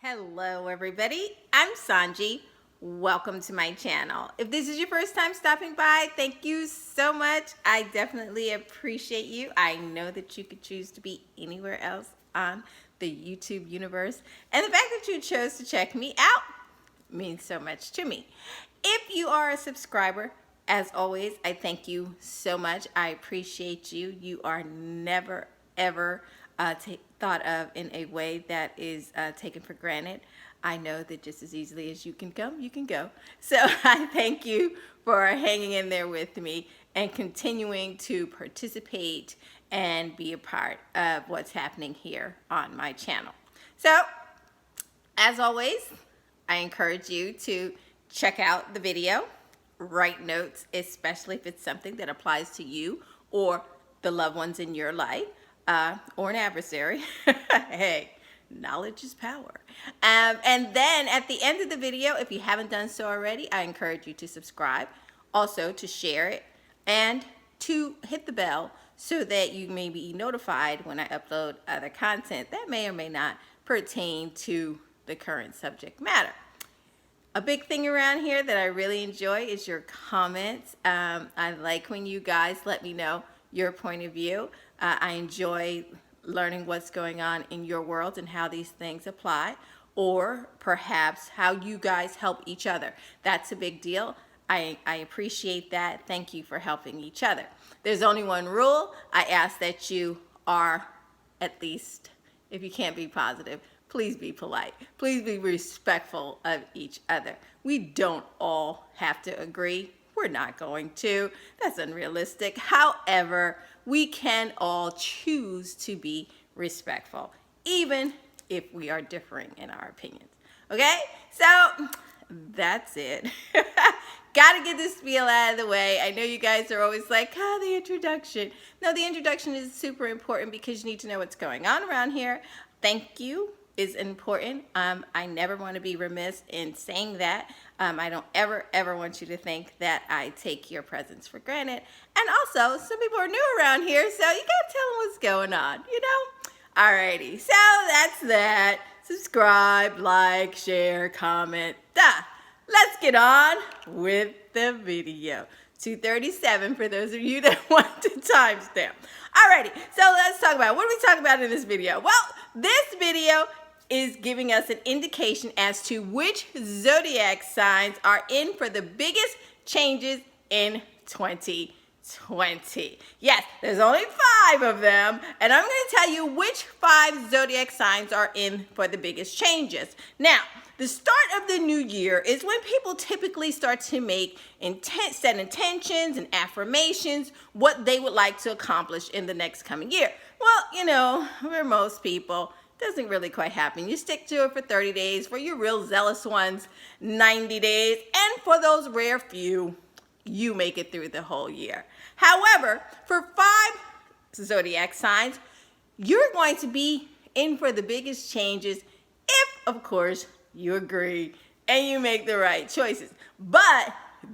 Hello everybody, I'm Sanji. Welcome to my channel. If this is your first time stopping by, thank you so much. I definitely appreciate you. I know that you could choose to be anywhere else on the YouTube universe, and the fact that you chose to check me out means so much to me. If you are a subscriber, as always, I thank you so much. I appreciate you. You are never ever thought of in a way that is taken for granted. I know that just as easily as you can come, you can go. So I thank you for hanging in there with me and continuing to participate and be a part of what's happening here on my channel. So, as always, I encourage you to check out the video, write notes, especially if it's something that applies to you or the loved ones in your life. Or an adversary. Hey, knowledge is power. And then at the end of the video, if you haven't done so already, I encourage you to subscribe, also to share it, and to hit the bell so that you may be notified when I upload other content that may or may not pertain to the current subject matter. A big thing around here that I really enjoy is your comments. I like when you guys let me know your point of view. I enjoy learning what's going on in your world and how these things apply, or perhaps how you guys help each other. That's a big deal. I appreciate that. Thank you for helping each other. There's only one rule. I ask that you are, at least, if you can't be positive, please be polite. Please be respectful of each other. We don't all have to agree. We're not going to. That's unrealistic. However, we can all choose to be respectful, even if we are differing in our opinions. Okay? So, that's it. Gotta get this spiel out of the way. I know you guys are always like, the introduction. No, the introduction is super important because you need to know what's going on around here. Thank you is important. I never want to be remiss in saying that. I don't ever want you to think that I take your presence for granted. And also, some people are new around here, so you gotta tell them what's going on, you know? Alrighty, so that's that. Subscribe, like, share, comment, Let's get on with the video. 2:37 for those of you that want to timestamp. Alrighty, so let's talk about, what are we talking about in this video? Well, this video is giving us an indication as to which zodiac signs are in for the biggest changes in 2020. Yes, there's only 5 of them, and I'm going to tell you which 5 zodiac signs are in for the biggest changes. Now, the start of the new year is when people typically start to make set intentions and affirmations, what they would like to accomplish in the next coming year. Well, you know, for most people, doesn't really quite happen. You stick to it for 30 days, for your real zealous ones, 90 days, and for those rare few, you make it through the whole year. However, for 5 zodiac signs, you're going to be in for the biggest changes if, of course, you agree and you make the right choices. But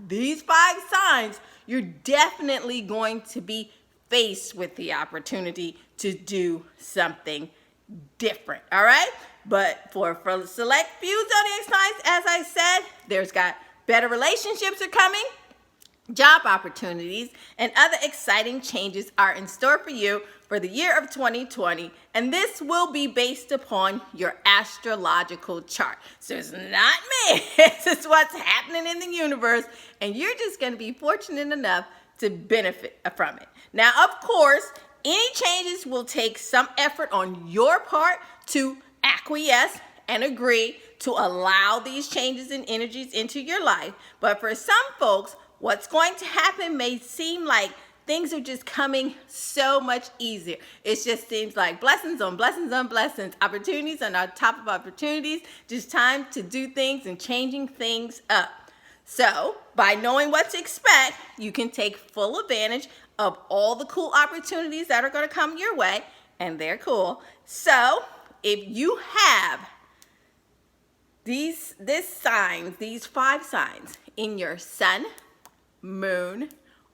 these 5 signs, you're definitely going to be faced with the opportunity to do something different, all right? But for select few zodiac signs, as I said, there's got better relationships are coming, job opportunities, and other exciting changes are in store for you for the year of 2020, and this will be based upon your astrological chart. So it's not me, it's just what's happening in the universe, and you're just going to be fortunate enough to benefit from it. Now, of course, any changes will take some effort on your part to acquiesce and agree to allow these changes and energies into your life. But for some folks, what's going to happen may seem like things are just coming so much easier. It just seems like blessings on blessings on blessings, opportunities on top of opportunities, just time to do things and changing things up. So, by knowing what to expect, you can take full advantage of all the cool opportunities that are going to come your way, and they're cool. So, if you have these 5 signs in your sun, moon,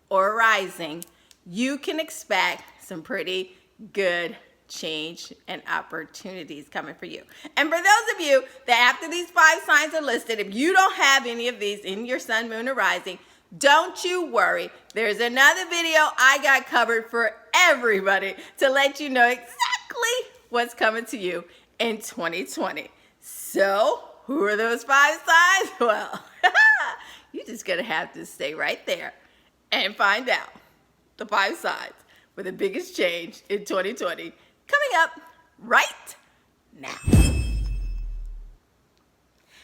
or rising, you can expect some pretty good change and opportunities coming for you. And for those of you that after these 5 signs are listed, if you don't have any of these in your sun, moon, or rising, don't you worry. There's another video I got covered for everybody to let you know exactly what's coming to you in 2020. So, who are those 5 signs? Well, you're just going to have to stay right there and find out the 5 signs for the biggest change in 2020 coming up right now.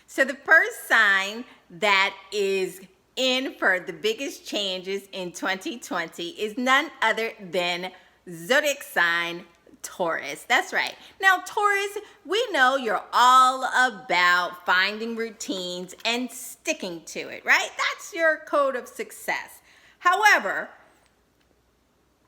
So the first sign that is in for the biggest changes in 2020 is none other than Zodiac sign Taurus. That's right. Now, Taurus, we know you're all about finding routines and sticking to it, right? That's your code of success. However,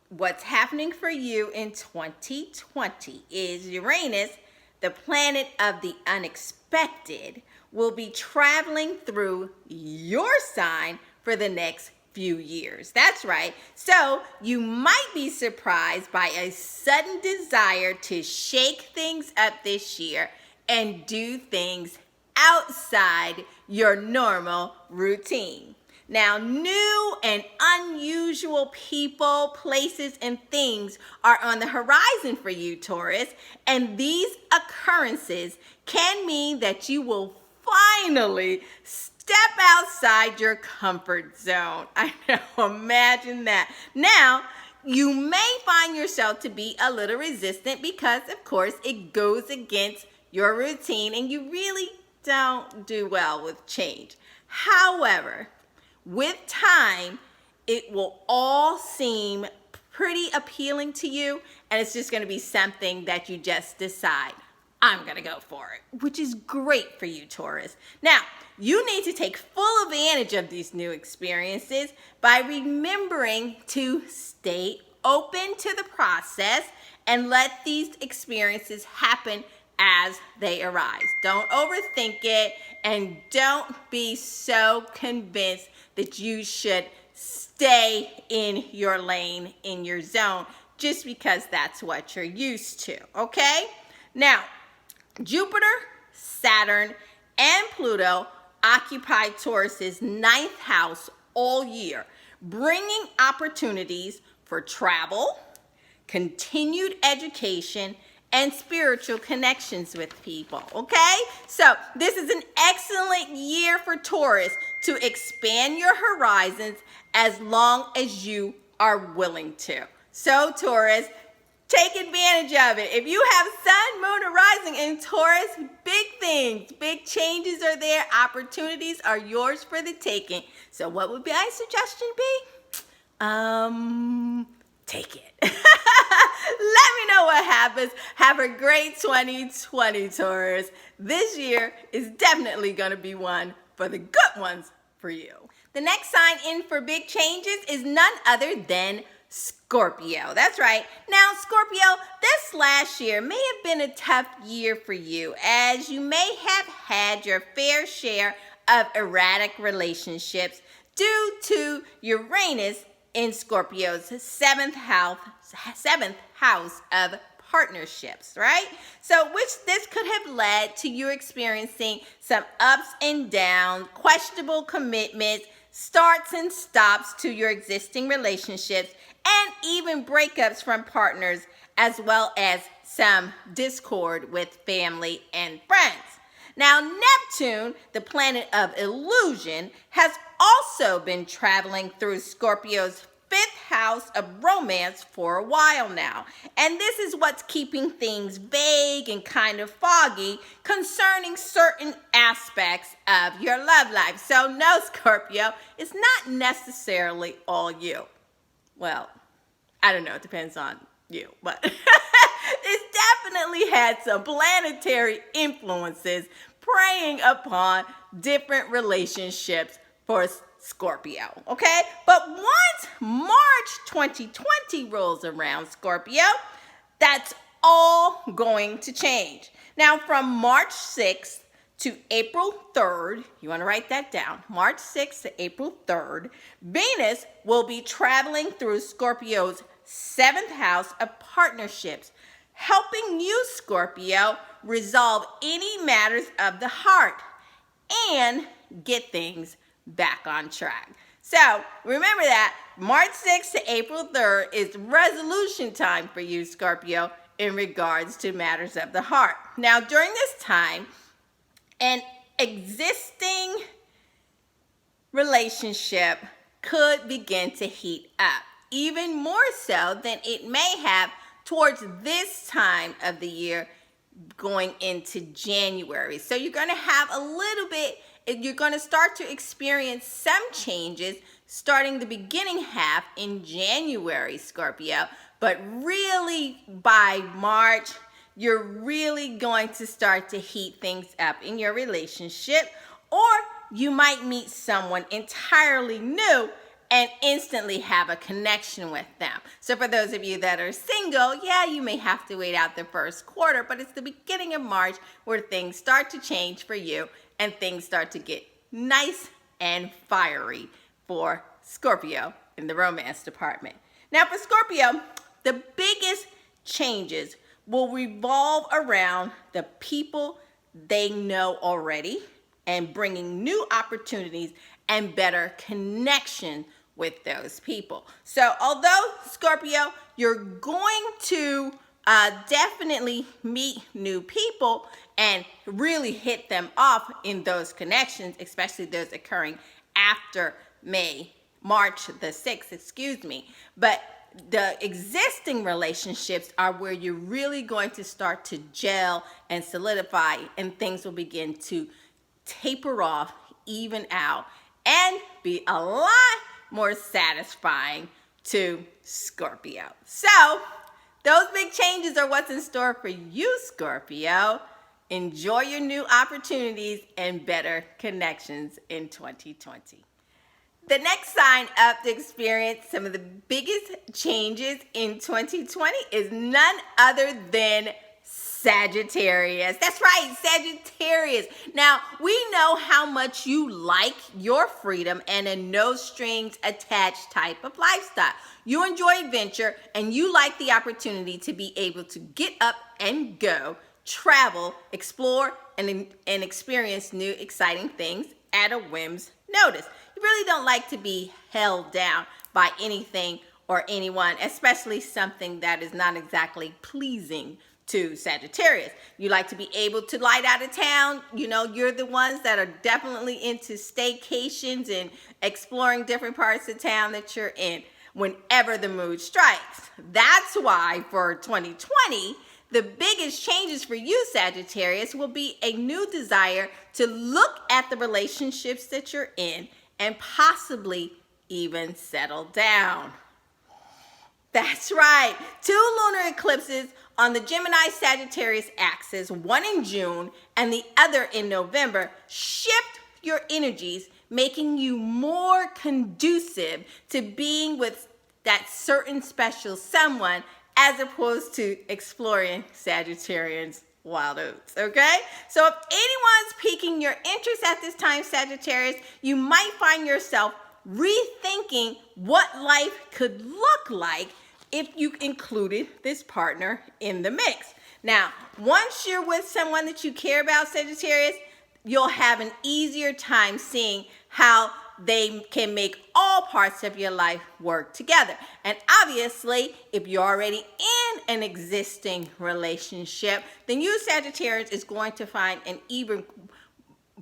what's happening for you in 2020 is Uranus, the planet of the unexpected, will be traveling through your sign for the next few years. That's right. So you might be surprised by a sudden desire to shake things up this year and do things outside your normal routine. Now, new and unusual people, places, and things are on the horizon for you, Taurus, and these occurrences can mean that you will finally step outside your comfort zone. I know, imagine that. Now, you may find yourself to be a little resistant because, of course, it goes against your routine and you really don't do well with change. However, with time, it will all seem pretty appealing to you, and it's just going to be something that you just decide, I'm going to go for it, which is great for you, Taurus. Now, you need to take full advantage of these new experiences by remembering to stay open to the process and let these experiences happen as they arise. Don't overthink it and don't be so convinced that you should stay in your lane, in your zone, just because that's what you're used to, okay? Now, Jupiter, Saturn, and Pluto occupy Taurus's 9th house all year, bringing opportunities for travel, continued education, and spiritual connections with people, okay? So this is an excellent year for Taurus to expand your horizons as long as you are willing to. So Taurus, take advantage of it. If you have sun, moon, or rising in Taurus, big things, big changes are there. Opportunities are yours for the taking. So what would my suggestion be? Take it. Let me know what happens. Have a great 2020, Taurus. This year is definitely going to be one for the good ones for you. The next sign in for big changes is none other than Scorpio. That's right. Now, Scorpio, this last year may have been a tough year for you, as you may have had your fair share of erratic relationships due to Uranus in Scorpio's 7th house of partnerships, right? So this could have led to you experiencing some ups and downs, questionable commitments, starts and stops to your existing relationships, and even breakups from partners, as well as some discord with family and friends. Now, Neptune, the planet of illusion, has also been traveling through Scorpio's 5th house of romance for a while now. And this is what's keeping things vague and kind of foggy concerning certain aspects of your love life. So no, Scorpio, it's not necessarily all you. Well, I don't know, it depends on you, but it's definitely had some planetary influences preying upon different relationships for Scorpio, okay? But once March 2020 rolls around, Scorpio, that's all going to change. Now, from March 6th to April 3rd, you want to write that down, March 6th to April 3rd, Venus will be traveling through Scorpio's 7th house of partnerships, helping you, Scorpio, resolve any matters of the heart and get things back on track. So remember that March 6th to April 3rd is resolution time for you, Scorpio, in regards to matters of the heart. Now, during this time, an existing relationship could begin to heat up, even more so than it may have towards this time of the year going into January. So you're going to have a little bit, you're going to start to experience some changes starting the beginning half in January, Scorpio. But really by March, you're really going to start to heat things up in your relationship, or you might meet someone entirely new and instantly have a connection with them. So for those of you that are single, yeah, you may have to wait out the first quarter, but it's the beginning of March where things start to change for you and things start to get nice and fiery for Scorpio in the romance department. Now for Scorpio, the biggest changes will revolve around the people they know already and bringing new opportunities and better connection with those people. So although Scorpio, you're going to definitely meet new people and really hit them off in those connections, especially those occurring after March the 6th, excuse me. But the existing relationships are where you're really going to start to gel and solidify, and things will begin to taper off, even out, and be a lot more satisfying to Scorpio. So those big changes are what's in store for you, Scorpio. Enjoy your new opportunities and better connections in 2020. The next sign up to experience some of the biggest changes in 2020 is none other than Sagittarius. That's right, Sagittarius. Now, we know how much you like your freedom and a no strings attached type of lifestyle. You enjoy adventure and you like the opportunity to be able to get up and go, travel, explore, and experience new exciting things at a whim's notice. You really don't like to be held down by anything or anyone, especially something that is not exactly pleasing to Sagittarius. You like to be able to light out of town. You know, you're the ones that are definitely into staycations and exploring different parts of town that you're in whenever the mood strikes. That's why for 2020, the biggest changes for you, Sagittarius, will be a new desire to look at the relationships that you're in and possibly even settle down. That's right. 2 lunar eclipses on the Gemini-Sagittarius axis, one in June and the other in November, shift your energies, making you more conducive to being with that certain special someone as opposed to exploring Sagittarians' wild oats, okay? So if anyone's piquing your interest at this time, Sagittarius, you might find yourself rethinking what life could look like if you included this partner in the mix. Now, once you're with someone that you care about, Sagittarius, you'll have an easier time seeing how they can make all parts of your life work together. And obviously, if you're already in an existing relationship, then you, Sagittarius, is going to find an even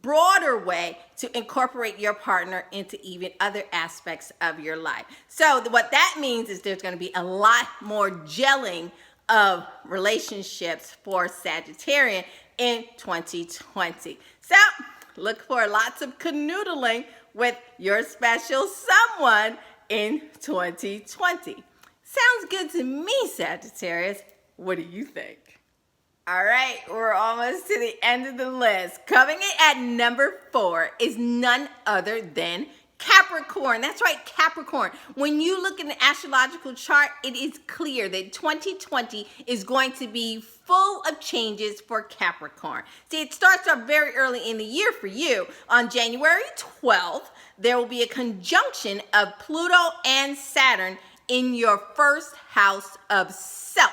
broader way to incorporate your partner into even other aspects of your life. So what that means is there's going to be a lot more gelling of relationships for Sagittarian in 2020. So look for lots of canoodling with your special someone in 2020. Sounds good to me, Sagittarius. What do you think? All right, we're almost to the end of the list. Coming in at number 4 is none other than Capricorn. That's right, Capricorn. When you look at an astrological chart, it is clear that 2020 is going to be full of changes for Capricorn. See, it starts off very early in the year for you. On January 12th, there will be a conjunction of Pluto and Saturn in your first house of self.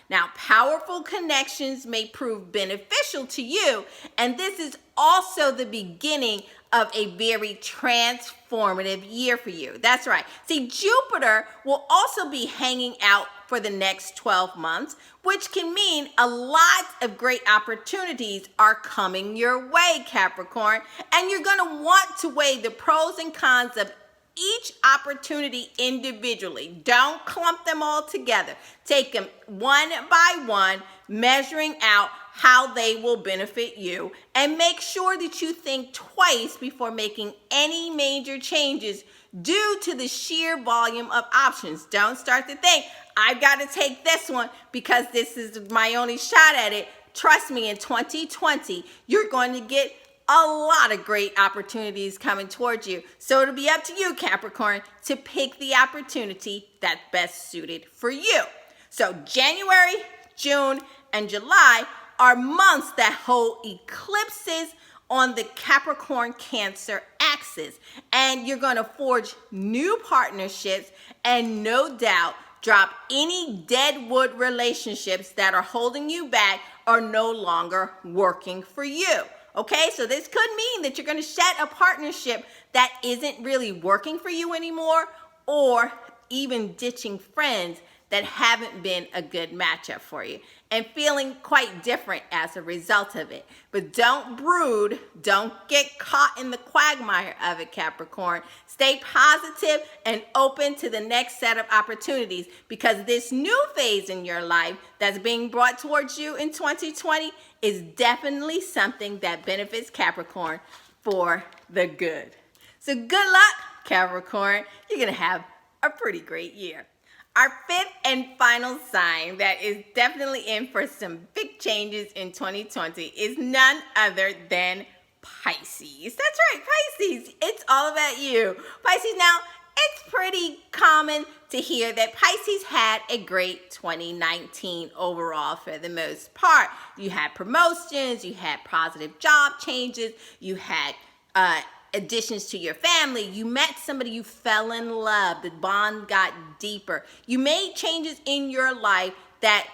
Now, powerful connections may prove beneficial to you, and this is also the beginning of a very transformative year for you. That's right. See, Jupiter will also be hanging out for the next 12 months, which can mean a lot of great opportunities are coming your way, Capricorn, and you're going to want to weigh the pros and cons of each opportunity individually. Don't clump them all together. Take them one by one, measuring out how they will benefit you, and make sure that you think twice before making any major changes due to the sheer volume of options. Don't start to think, I've got to take this one because this is my only shot at it. Trust me, in 2020, you're going to get a lot of great opportunities coming towards you. So it'll be up to you, Capricorn, to pick the opportunity that's best suited for you. So January, June, and July are months that hold eclipses on the Capricorn Cancer axis. And you're going to forge new partnerships and no doubt drop any deadwood relationships that are holding you back or no longer working for you. Okay, so this could mean that you're going to shed a partnership that isn't really working for you anymore, or even ditching friends that haven't been a good matchup for you and feeling quite different as a result of it. But don't brood, don't get caught in the quagmire of it, Capricorn. Stay positive and open to the next set of opportunities, because this new phase in your life that's being brought towards you in 2020 is definitely something that benefits Capricorn for the good. So good luck, Capricorn. You're gonna have a pretty great year. Our fifth and final sign that is definitely in for some big changes in 2020 is none other than Pisces. That's right, Pisces. It's all about you. Pisces, now, it's pretty common to hear that Pisces had a great 2019 overall for the most part. You had promotions, you had positive job changes, you had additions to your family, you met somebody, you fell in love, the bond got deeper. You made changes in your life that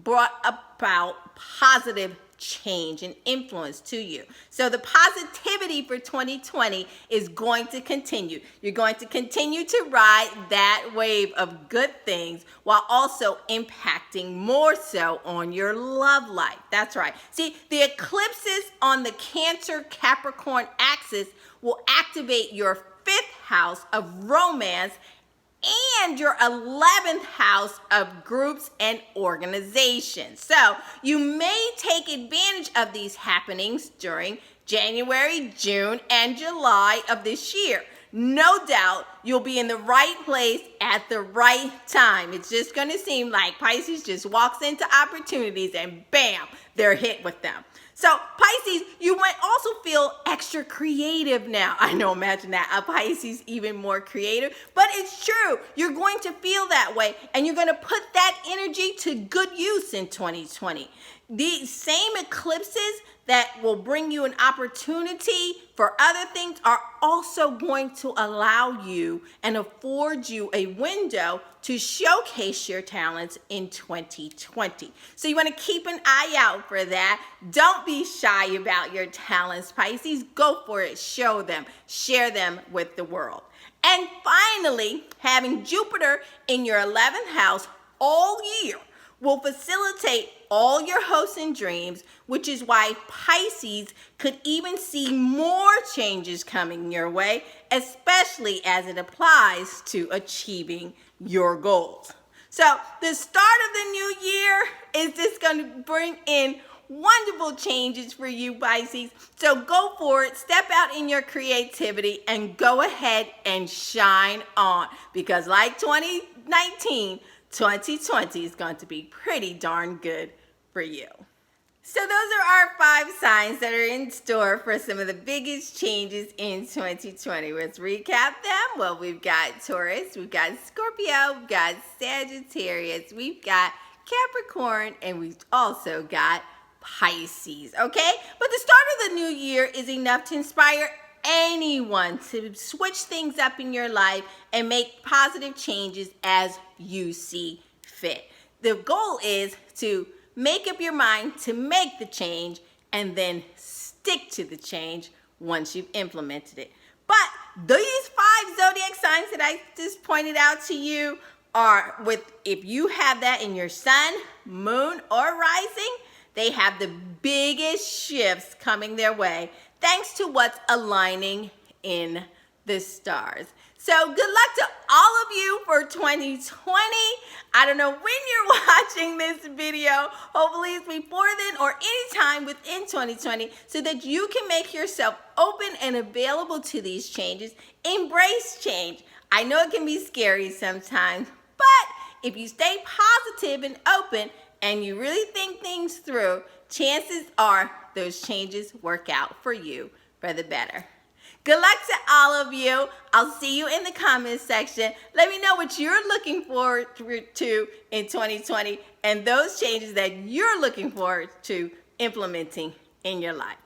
brought about positive change and influence to you. So the positivity for 2020 is going to continue. You're going to continue to ride that wave of good things while also impacting more so on your love life. That's right. See, the eclipses on the Cancer Capricorn axis will activate your 5th house of romance and your 11th house of groups and organizations. So you may take advantage of these happenings during January, June, and July of this year. No doubt you'll be in the right place at the right time. It's just going to seem like Pisces just walks into opportunities and bam, they're hit with them. So Pisces, you might also feel extra creative now. I know, imagine that, a Pisces even more creative, but it's true. You're going to feel that way, and you're going to put that energy to good use in 2020. These same eclipses that will bring you an opportunity for other things are also going to allow you and afford you a window to showcase your talents in 2020. So you want to keep an eye out for that. Don't be shy about your talents, Pisces. Go for it. Show them. Share them with the world. And finally, having Jupiter in your 11th house all year will facilitate all your hopes and dreams, which is why Pisces could even see more changes coming your way, especially as it applies to achieving your goals. So the start of the new year is just going to bring in wonderful changes for you, Pisces. So go for it, step out in your creativity, and go ahead and shine on, because like 2019, 2020 is going to be pretty darn good for you. So those are our 5 signs that are in store for some of the biggest changes in 2020. Let's recap them. Well, we've got Taurus, we've got Scorpio, we've got Sagittarius, we've got Capricorn, and we've also got Pisces, okay? But the start of the new year is enough to inspire anyone to switch things up in your life and make positive changes as you see fit. the goal is to make up your mind to make the change and then stick to the change once you've implemented it. But these 5 zodiac signs that I just pointed out to you are if you have that in your sun, moon, or rising, they have the biggest shifts coming their way thanks to what's aligning in the stars. So good luck to all of you for 2020. I don't know when you're watching this video. Hopefully it's before then or anytime within 2020 so that you can make yourself open and available to these changes. Embrace change. I know it can be scary sometimes, but if you stay positive and open and you really think things through, chances are those changes work out for you for the better. Good luck to all of you. I'll see you in the comments section. Let me know what you're looking forward to in 2020 and those changes that you're looking forward to implementing in your life.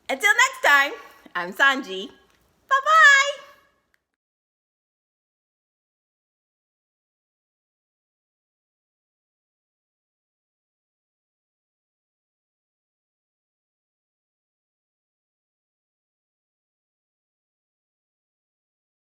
Until next time, I'm Sanji. Bye-bye.